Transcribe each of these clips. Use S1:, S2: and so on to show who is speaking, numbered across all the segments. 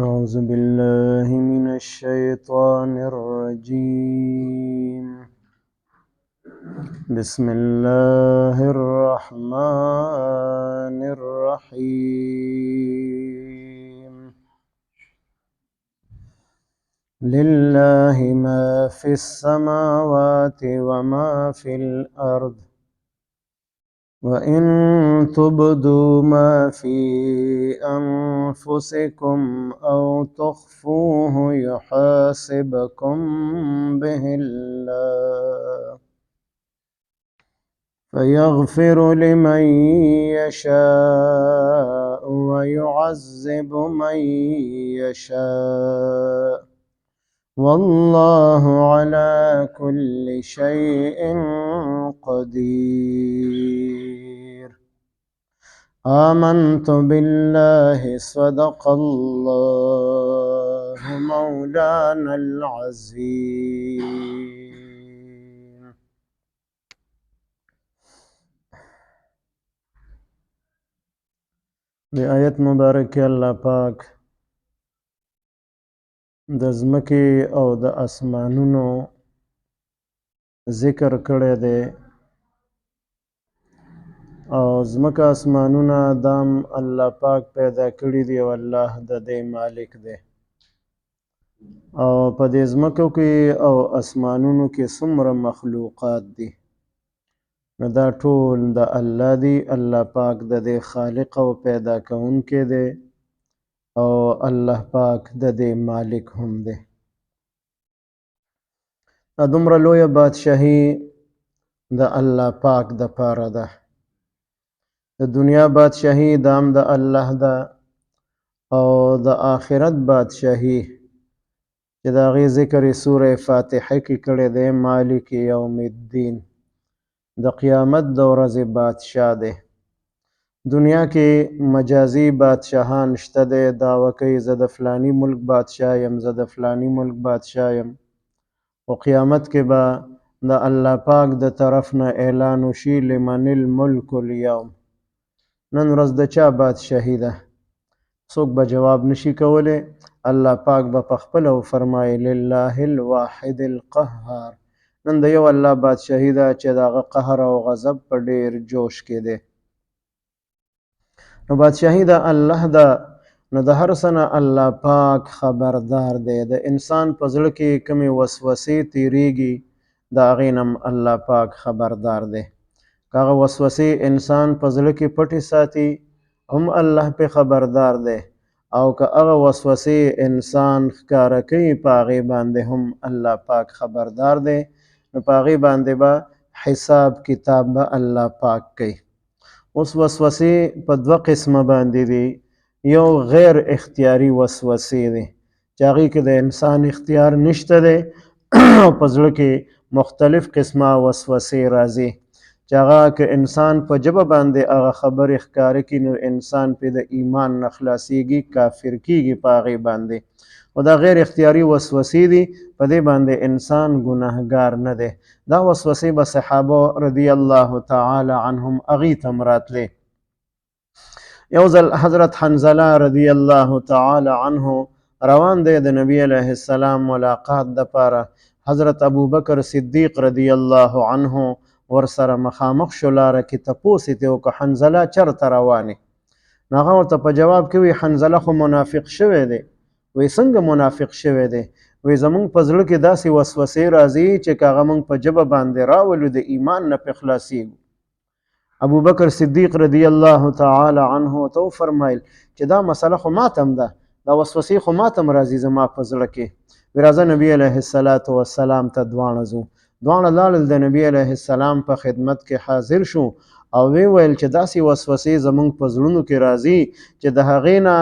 S1: أعوذ بالله من الشيطان الرجيم. بسم الله الرحمن الرحيم. لله ما في السماوات وما في الأرض وإن تبدوا ما في أنفسكم أو تخفوه يحاسبكم به الله فيغفر لمن يشاء ويعذب من يشاء والله على كل شيء قدير. آمنت بالله صدق الله مولانا العظيم. د آیت مبارکه الله پاک د ځمکې او د اسمانونو ذکر کړی دی، او ځمکه اسمانونه دام الله پاک پیدا کړي دي او الله د دې مالک دی. او په دې ځمکو کې او اسمانونو کې څومره مخلوقات دي، نو دا ټول د الله دی. الله پاک د دې خالق او پیدا کوونکی دی، او الله پاک د دې مالک هم دی. دا دومره لویه بادشاهي د الله پاک د پاره ده. د دنیا بادشاهي دام د الله ده، او د آخرت بادشاهي چې د هغې ذکر یې سوره فاتحه کې کړی دی، مالک یوم الدین، د قیامت د ورځې بادشاه دی. دنیا کې مجازي بادشاهان شته دی، دعوه کوي زه د فلاني ملک بادشاه یم، زه د فلاني ملک بادشاه یم. او قیامت کې به د الله پاک د طرف نه اعلان وشي لمن الملک اليوم، نن ورځ د چا بادشاهي ده؟ څوک به جواب نشي کولی. الله پاک به پخپله وفرمایي لله الواحد القهار، نن د یو الله بادشاهي ده چې د هغه قهر او غضب په ډېر جوش کې دی. نو بادشاهي د الله ده، نو د هر څه نه الله پاک خبردار دی. د انسان په زړه کې کومې وسوسې تیریږي، د هغې نه الله پاک خبردار دی. که هغه وسوسې انسان په زړه کې پټې ساتي هم الله پې خبردار دی، او که هغه وسوسې انسان ښکاره کوي په هغې باندې هم الله پاک خبردار دی. نو په هغې باندې به حساب کتاب به الله پاک کوي. اوس وسوسې په دوه قسمه باندې دي. یو غیر اختیاري وسوسې دي چې هغې کې د انسان اختیار نشته دی او په زړه کې مختلف قسمه وسوسې راځي چې هغه که انسان په ژبه باندې هغه خبرې ښکاره کړي، نو انسان پې د ایمان نه خلاصېږي، کافر کېږي په هغې باندې. او دا غیر اختیاري وسوسې دي، په دې باندې انسان ګناهګار نه دی. دا وسوسې به صحابه رضی الله تعالی عنهم هغې ته هم راتلې. یو ځل حضرت حنظله رضی الله تعالی عنه روان دی د نبی علیه السلام ملاقات دپاره. حضرت ابوبکر صدیق رضی الله عنه ورسره مخامخ شو، لاره کې تپوس یې ترې وکړ حنظله چېرته روانې؟ نو هغه ورته په جواب کې وایي حنظله خو منافق شوی دی. وایي څنګه منافق شوی دی؟ وایي زمونږ په زړه کې داسې وسوسې راځي چې که هغه مونږ په ژبه باندې راولو د ایمان نه پې خلاصېږو. ابوبکر صدیق رضی الله تعالی عنه ته وفرمایل چې دا مسله خو ماته هم ده، دا وسوسې خو ماته هم راځي زما په زړه کې. وایي راځه نبي علیه السلام ته دواړه ځو. دواړه لاړل، د نبي علیه السلام په خدمت کې حاضر شو او وی ویل چې داسې وسوسې زمونږ په زړونو کې راځي چې د هغې نه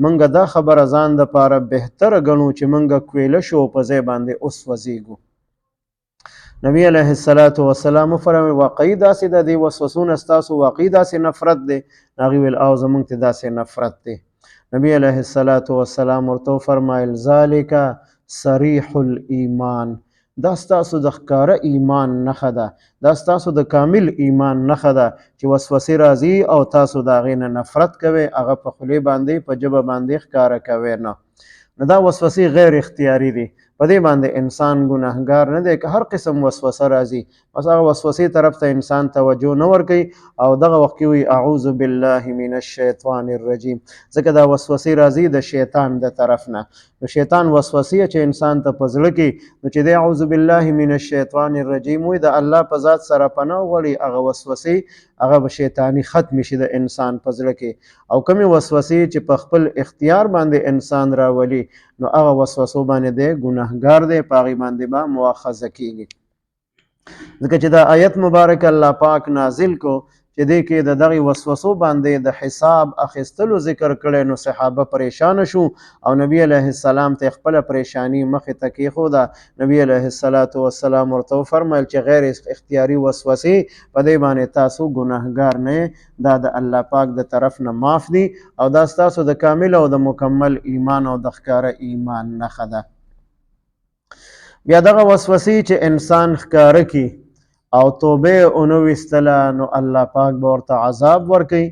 S1: موږ دا خبره ځان دپاره بهتره ګڼو چې موږ کویله شو او په ځای باندې اوس وځېږو. نبی علیه السلام وفرمایل واقعي داسې د دې وسوسو نه ستاسو واقعي داسې نفرت دی؟ هغې ویل او زمونږ ته داسې نفرت دی. نبی علیه السلام ورته وفرمایل ذلک صریح الایمان، دا ستاسو د ښکاره ایمان نښه ده، دا ستاسو د کامل ایمان نښه ده چې وسوسې راځي او تاسو د هغې نه نفرت کوئ، هغه په خولې باندې په ژبه باندې ښکاره کوئ نه. نو دا وسوسې غیر اختیاري دي، په دې باندې انسان ګناهګار نه دی. که هر قسم وسوسه راځي بس هغه وسوسې طرف ته انسان توجه نه ورکوي او دغه وخت کې وایي اعوذ بالله من الشیطان الرجیم، ځکه دا وسوسې راځي د شیطان د طرف نه. نو شیطان وسوسې چې انسان ته په زړه کې، نو چې دی اعوذ بالله من الشیطان الرجیم وایي د الله په ذات سره پناه غواړي، هغه وسوسې هغه به شیطاني ختم شي د انسان په زړه کې. او کومې وسوسې چې په خپل اختیار باندې انسان راولي نو هغه وسوسو باندې دی ګناهګار دی، په هغې باندې به مؤاخذه کیږي. ځکه چې دا آیت مبارک الله پاک نازل کو چې دې کې د دغې وسوسو باندې د حساب اخیستلو ذکر کړی، نو صحابه پریشانه شو او نبی علیه السلام ته خپله پریشانی مخې ته کېښوده. نبی علیه السلام ورته وفرمیل چې غیر اختیاري وسوسې په دې باندې تاسو ګناهګار نه یې، دا د الله پاک د طرف نه معاف دي او دا ستاسو د کامل او د مکمل ایمان او د ښکاره ایمان نښه ده. بیا دغه وسوسې چې انسان ښکاره کي او توبه اونو ویستله نو الله پاک به ورته عذاب ورکوي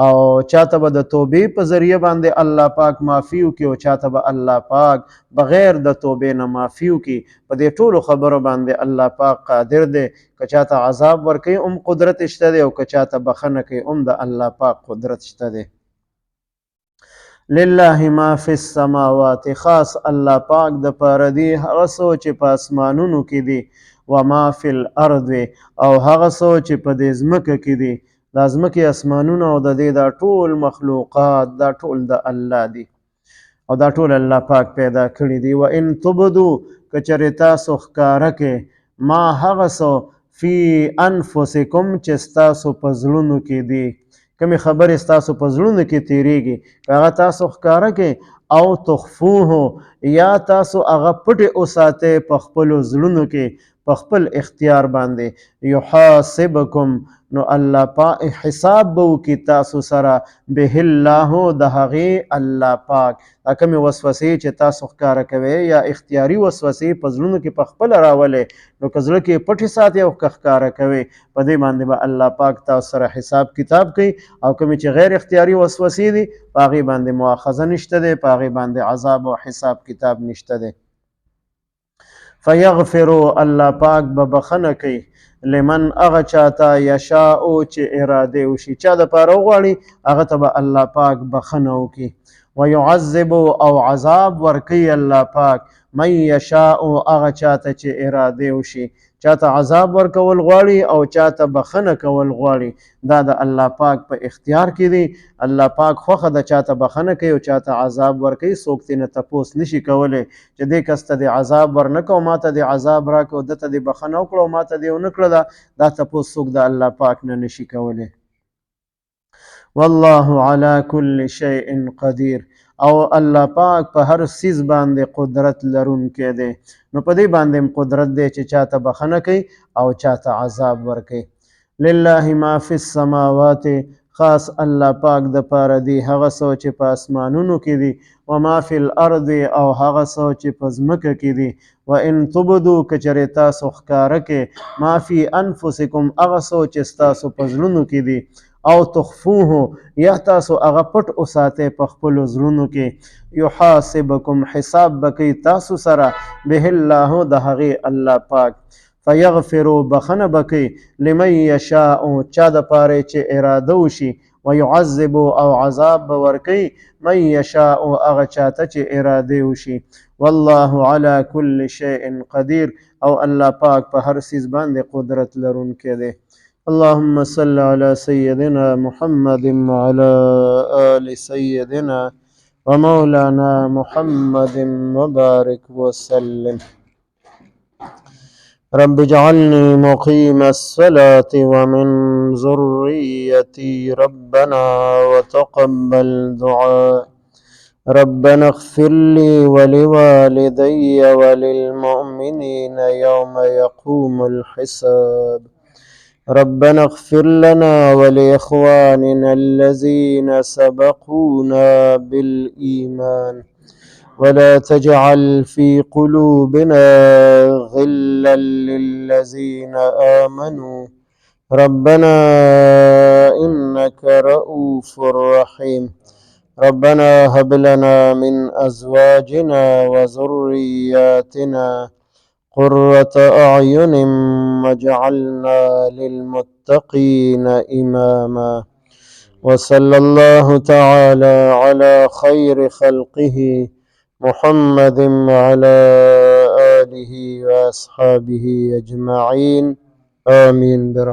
S1: او چاته به د توبې په ذریعه باندې الله پاک معافي وکړي او چاته به الله پاک بغیر د توبې نه معافي وکړي. په دې ټولو خبرو باندې الله پاک قادر دی، که چاته عذاب ورکوي هم قدرت شته دی او که چاته بخښنه کوي هم د الله پاک قدرت شته دی. لله ما فی السماوات، خاص الله پاک د پاره دی هغه څه چې په اسمانونو کې دي، وما فی الارض او هغه څه چې په دې ځمکه کې دي. دا ځمکې اسمانونه او د دې دا ټول مخلوقات دا ټول د الله دي او دا ټول الله پاک پیدا کړي دي. و ان تبدو که چېرې تاسو ښکاره کې ما هغه څه فی انفسکم چې ستاسو په زړونو کې دي، کمی خبرې ستاسو په زړونو کې تیریږي، که هغه تاسو ښکاره کې او تخفوه یا تاسو هغه پټې وساتئ په خپلو زړونو کې په خپل اختیار باندې، یحاسبکم نو الله پاک حساب به وکړي تاسو سره، به الله د هغې الله پاک. دا کومې وسوسې چې تاسو ښکاره کوئ یا اختیاري وسوسې په زړونو کې په خپله راولئ، نو که زړه کې پټې ساتئ او که ښکاره کوئ، په دې باندې به الله پاک تاسو سره حساب کتاب کوي. او کومې چې غیر اختیاري وسوسې دي په هغې باندې مؤاخذه نشته دی، په هغې باندې عذاب او حساب کتاب نشته دی. فیغفرو الله پاک به بخښنه کوي لمن هغه چاته یشاء چې اراده وشي، چا دپاره وغواړي هغه ته به الله پاک بخښنه وکړي. ویعذب او عذاب ورکوي الله پاک من یشاء هغه چاته چې اراده وشي، چاته عذاب ورکول غواړي او چاته بخښنه کول غواړي، دا د الله پاک په اختیار کې دی. الله پاک خوښه ده چاته بخښنه کوي او چاته عذاب ورکوي. څوک ترېنه تپوس نشي کولی چې دې کس ته دې عذاب ورنه کړه او ما ته دې عذاب راکړه او ده ته دې بخښنه وکړه او ما ته دې ونه کړه، دا تپوس څوک د الله پاک نه نشي کولی. والله على كل شيء قدير او الله پاک په هر څیز باندې قدرت لرونکی دی. نو په دې باندې قدرت دی چې چاته بخښنه کوي او چاته عذاب ورکوي. لله ما فی السماوات، خاص الله پاک د پاره دی هغه څه چې په اسمانونو کې دي، وما فی الارض او هغه څه چې په ځمکه کې دي. و ان تبدو که چېرې تاسو ښکاره کې ما فی انفسکم هغه څه چې ستاسو په زړونو کې دي، او تخفوه یا تاسو هغه پټ وساتئ په خپلو زړونو کې، یحاسبکم حساب به کوي تاسو سره به الله د هغې الله پاک. فیغفرو بخښنه به کوي لمن یشاء چا دپاره چې اراده وشي، ویعذب او عذاب به ورکوي من یشاء هغه چاته چې اراده وشي. والله على كل شيء قدير او الله پاک په هر څیز باندې قدرت لرونکی دی. اللهم صل على سيدنا محمد وعلى آل سيدنا ومولانا محمد وبارك وسلم. رب اجعلني مقيم الصلاة ومن ذريتي ربنا وتقبل دعاء. ربنا اغفر لي ولوالدي وللمؤمنين يوم يقوم الحساب. ربنا اغفر لنا ولإخواننا الذين سبقونا بالإيمان ولا تجعل في قلوبنا غلا للذين آمنوا ربنا إنك رؤوف رحيم. ربنا هب لنا من أزواجنا وذرياتنا قرة أعين واجعلنا للمتقين إماما. وصلى الله تعالى على خير خلقه محمد وعلى آله وأصحابه أجمعين. آمين برحمته.